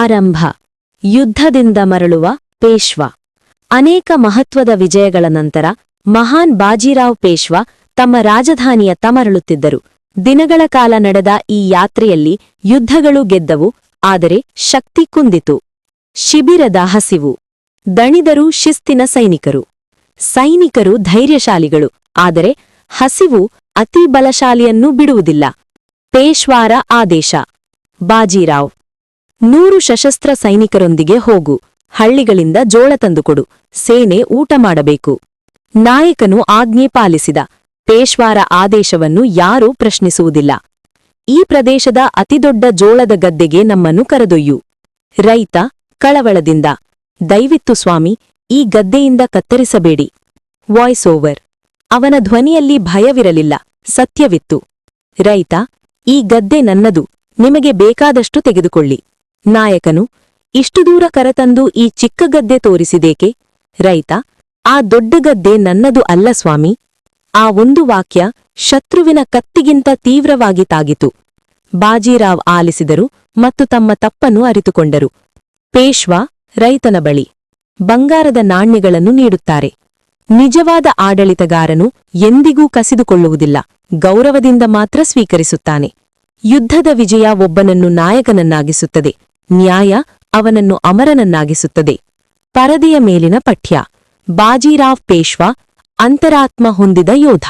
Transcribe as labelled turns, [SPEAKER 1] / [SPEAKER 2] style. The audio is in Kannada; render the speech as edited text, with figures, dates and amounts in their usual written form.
[SPEAKER 1] ಆರಂಭ. ಯುದ್ಧದಿಂದ ಮರಳುವ ಪೇಶ್ವಾ. ಅನೇಕ ಮಹತ್ವದ ವಿಜಯಗಳ ನಂತರ ಮಹಾನ್ ಬಾಜಿರಾವ್ ಪೇಶ್ವಾ ತಮ್ಮ ರಾಜಧಾನಿಯತ್ತ ಮರಳುತ್ತಿದ್ದರು. ದಿನಗಳ ಕಾಲ ನಡೆದ ಈ ಯಾತ್ರೆಯಲ್ಲಿ ಯುದ್ಧಗಳು ಗೆದ್ದವು, ಆದರೆ ಶಕ್ತಿ ಕುಂದಿತು. ಶಿಬಿರದ ಹಸಿವು. ದಣಿದರು ಶಿಸ್ತಿನ ಸೈನಿಕರು. ಸೈನಿಕರು ಧೈರ್ಯಶಾಲಿಗಳು, ಆದರೆ ಹಸಿವು ಅತಿ ಬಲಶಾಲಿಯನ್ನೂ ಬಿಡುವುದಿಲ್ಲ. ಪೇಶ್ವಾರ ಆದೇಶ. ಬಾಜಿರಾವ್, 100 ಸಶಸ್ತ್ರ ಸೈನಿಕರೊಂದಿಗೆ ಹೋಗು. ಹಳ್ಳಿಗಳಿಂದ ಜೋಳ ತಂದುಕೊಡು. ಸೇನೆ ಊಟ ಮಾಡಬೇಕು. ನಾಯಕನು ಆಜ್ಞೆ ಪಾಲಿಸಿದ. ಪೇಶ್ವಾರ ಆದೇಶವನ್ನು ಯಾರೂ ಪ್ರಶ್ನಿಸುವುದಿಲ್ಲ. ಈ ಪ್ರದೇಶದ ಅತಿದೊಡ್ಡ ಜೋಳದ ಗದ್ದೆಗೆ ನಮ್ಮನ್ನು ಕರೆದೊಯ್ಯು. ರೈತ ಕಳವಳದಿಂದ, ದಯವಿತ್ತು ಸ್ವಾಮಿ, ಈ ಗದ್ದೆಯಿಂದ ಕತ್ತರಿಸಬೇಡಿ. Voice over. ಅವನ ಧ್ವನಿಯಲ್ಲಿ ಭಯವಿರಲಿಲ್ಲ, ಸತ್ಯವಿತ್ತು. ರೈತ, ಈ ಗದ್ದೆ ನನ್ನದು, ನಿಮಗೆ ಬೇಕಾದಷ್ಟು ತೆಗೆದುಕೊಳ್ಳಿ. ನಾಯಕನು, ಇಷ್ಟು ದೂರ ಕರೆತಂದು ಈ ಚಿಕ್ಕ ಗದ್ದೆ ತೋರಿಸಿದೇಕೆ? ರೈತ, ಆ ದೊಡ್ಡ ಗದ್ದೆ ನನ್ನದು ಅಲ್ಲ ಸ್ವಾಮಿ. ಆ ಒಂದು ವಾಕ್ಯ ಶತ್ರುವಿನ ಕತ್ತಿಗಿಂತ ತೀವ್ರವಾಗಿ ತಾಗಿತು. ಬಾಜಿರಾವ್ ಆಲಿಸಿದರು ಮತ್ತು ತಮ್ಮ ತಪ್ಪನ್ನು ಅರಿತುಕೊಂಡರು. ಪೇಶ್ವಾ ರೈತನ ಬಳಿ ಬಂಗಾರದ ನಾಣ್ಯಗಳನ್ನು ನೀಡುತ್ತಾರೆ. ನಿಜವಾದ ಆಡಳಿತಗಾರನು ಎಂದಿಗೂ ಕಸಿದುಕೊಳ್ಳುವುದಿಲ್ಲ, ಗೌರವದಿಂದ ಮಾತ್ರ ಸ್ವೀಕರಿಸುತ್ತಾನೆ. ಯುದ್ಧದ ವಿಜಯ ಒಬ್ಬನನ್ನು ನಾಯಕನನ್ನಾಗಿಸುತ್ತದೆ, ನ್ಯಾಯ ಅವನನ್ನು ಅಮರನನ್ನಾಗಿಸುತ್ತದೆ. ಪರದೆಯ ಮೇಲಿನ ಪಠ್ಯ. ಬಾಜಿರಾವ್ ಪೇಶ್ವಾ ಅಂತರಾತ್ಮ ಹೊಂದಿದ ಯೋಧ.